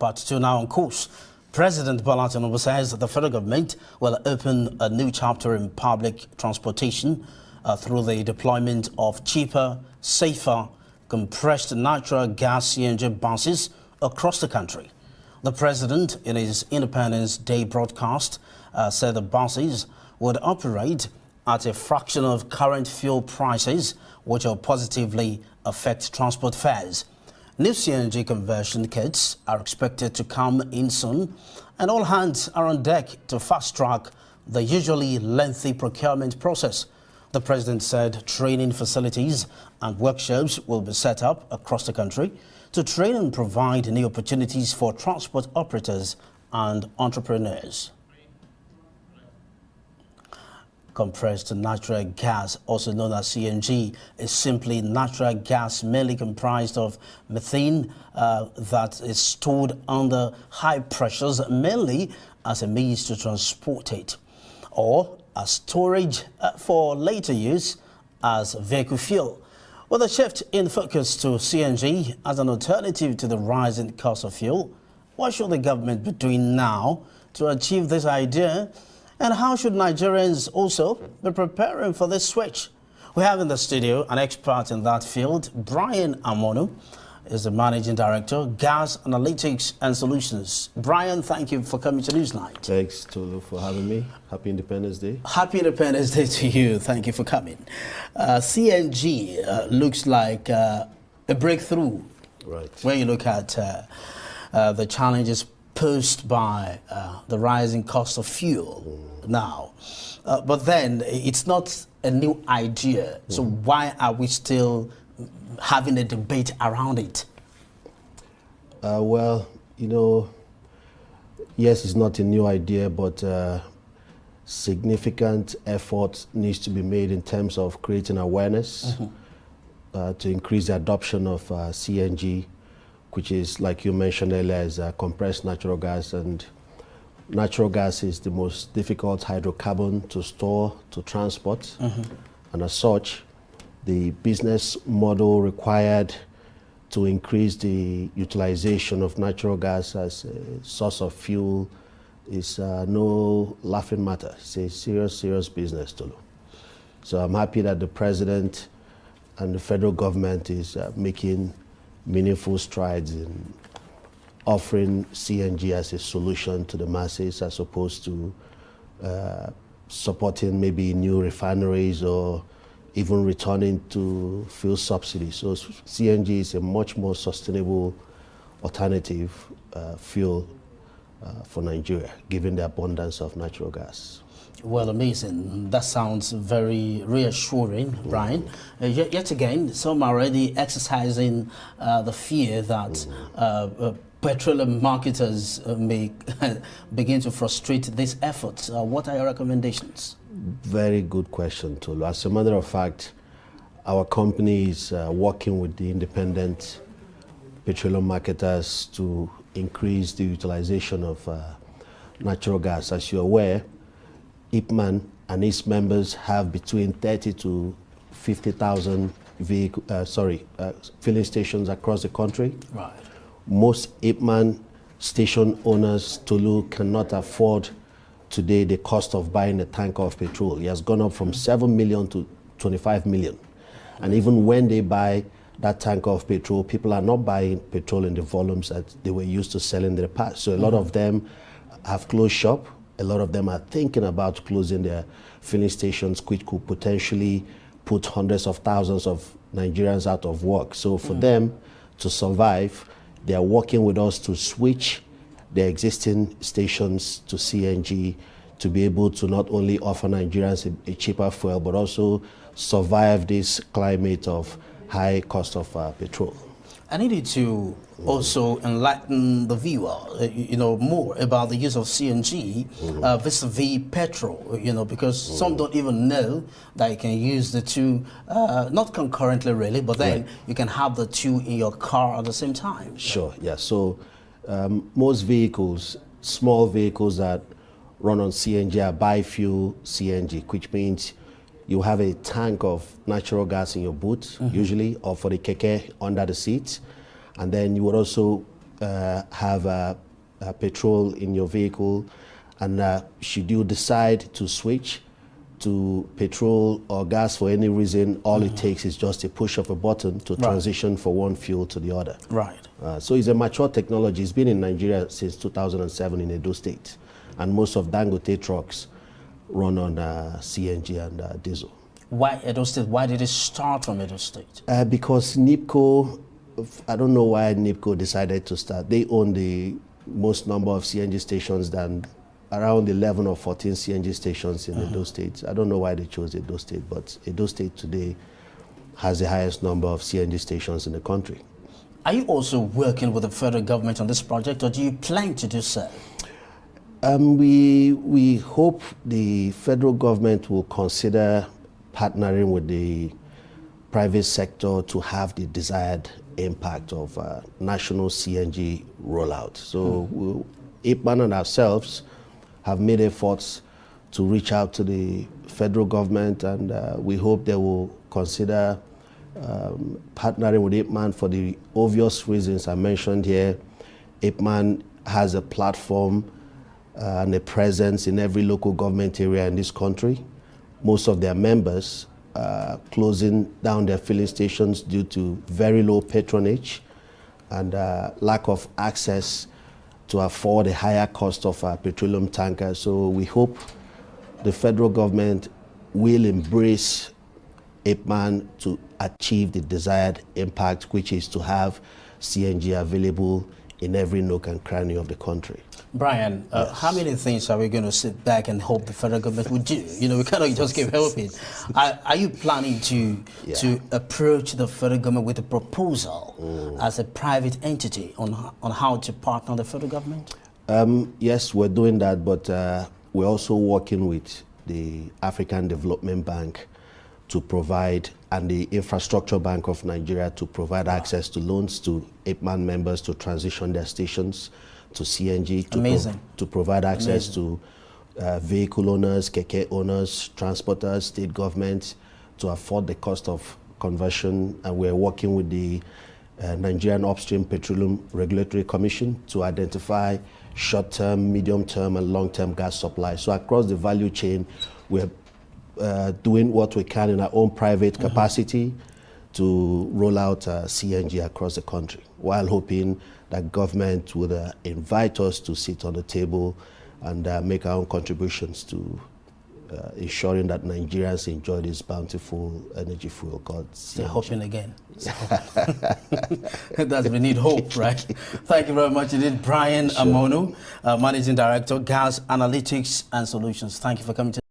Part 2 now on course. President Bola Tinubu says the federal government will open a new chapter in public transportation through the deployment of cheaper, safer, compressed natural gas CNG buses across the country. The president, in his Independence Day broadcast, said the buses would operate at a fraction of current fuel prices, which will positively affect transport fares. New CNG conversion kits are expected to come in soon, and all hands are on deck to fast-track the usually lengthy procurement process. The president said training facilities and workshops will be set up across the country to train and provide new opportunities for transport operators and entrepreneurs. Compressed natural gas, also known as CNG, is simply natural gas mainly comprised of methane that is stored under high pressures, mainly as a means to transport it, or as storage for later use as vehicle fuel. With a shift in focus to CNG as an alternative to the rising cost of fuel, what should the government be doing now to achieve this idea? And how should Nigerians also be preparing for this switch? We have in the studio an expert in that field. Brian Amonu is the Managing Director, Gas Analytics and Solutions. Brian, thank you for coming to Newsnight. Thanks, Tolu, for having me. Happy Independence Day. Happy Independence Day to you. Thank you for coming. CNG looks like a breakthrough. Right. When you look at the challenges posed by the rising cost of fuel now. But then it's not a new idea. So why are we still having a debate around it? Well, you know, yes, it's not a new idea, but significant effort needs to be made in terms of creating awareness to increase the adoption of CNG, which is, like you mentioned earlier, is compressed natural gas. And natural gas is the most difficult hydrocarbon to store, to transport. And as such, the business model required to increase the utilization of natural gas as a source of fuel is no laughing matter. It's a serious, serious business to do. So I'm happy that the president and the federal government is making meaningful strides in offering CNG as a solution to the masses, as opposed to supporting maybe new refineries or even returning to fuel subsidies. So CNG is a much more sustainable alternative fuel for Nigeria, given the abundance of natural gas. Well, amazing. That sounds very reassuring, Brian. Yet again, some are already exercising the fear that petroleum marketers may begin to frustrate this effort. What are your recommendations? Very good question, Tolu. As a matter of fact, our company is working with the independent petroleum marketers to increase the utilization of natural gas. As you're aware, IPMAN and its members have between 30 to 50,000 filling stations across the country. Right. Most IPMAN station owners, Tolu, cannot afford today the cost of buying a tank of petrol. It has gone up from 7 million to 25 million. And even when they buy that tank of petrol, people are not buying petrol in the volumes that they were used to selling in the past. So a lot of them have closed shop. A lot of them are thinking about closing their filling stations, which could potentially put hundreds of thousands of Nigerians out of work. So for them to survive, they are working with us to switch their existing stations to CNG to be able to not only offer Nigerians a cheaper fuel, but also survive this climate of high cost of petrol. I needed to also enlighten the viewer, more about the use of CNG vis-a-vis petrol, because some don't even know that you can use the two, not concurrently really, but then you can have the two in your car at the same time. Sure, yeah. So most vehicles, small vehicles that run on CNG are biofuel CNG, which means you have a tank of natural gas in your boot, usually, or for the keke under the seat. And then you would also have petrol in your vehicle, and should you decide to switch to petrol or gas for any reason, all it takes is just a push of a button to transition from one fuel to the other. Right. So it's a mature technology. It's been in Nigeria since 2007 in Edo State, and most of Dangote trucks run on CNG and diesel. Why Edo State? Why did it start from Edo State? Because NIPCO, I don't know why NIPCO decided to start. They own the most number of CNG stations than around 11 or 14 CNG stations in Edo State. I don't know why they chose Edo State, but Edo State today has the highest number of CNG stations in the country. Are you also working with the federal government on this project, or do you plan to do so? We hope the federal government will consider partnering with the private sector to have the desired impact of national CNG rollout. So IPMAN and ourselves have made efforts to reach out to the federal government, and we hope they will consider partnering with IPMAN for the obvious reasons I mentioned here. IPMAN has a platform and a presence in every local government area in this country. Most of their members are closing down their filling stations due to very low patronage and lack of access to afford a higher cost of petroleum tankers. So we hope the federal government will embrace IPMAN to achieve the desired impact, which is to have CNG available in every nook and cranny of the country. Brian, how many things are we going to sit back and hope the federal government would do? You know, we cannot just keep helping. Are you planning to approach the federal government with a proposal as a private entity on how to partner the federal government? Yes, we're doing that, but we're also working with the African Development Bank to provide, and the Infrastructure Bank of Nigeria to provide access to loans to IPMAN members to transition their stations to CNG, to provide access to vehicle owners, keke owners, transporters, state governments to afford the cost of conversion. And we're working with the Nigerian Upstream Petroleum Regulatory Commission to identify short-term, medium-term, and long-term gas supply. So across the value chain, we're doing what we can in our own private capacity to roll out CNG across the country, while hoping that government would invite us to sit on the table and make our own contributions to ensuring that Nigerians enjoy this bountiful energy fuel called CNG. You're hoping again. That's we need hope, right? Thank you very much indeed, Brian Amonu, Managing Director, Gas Analytics and Solutions. Thank you for coming to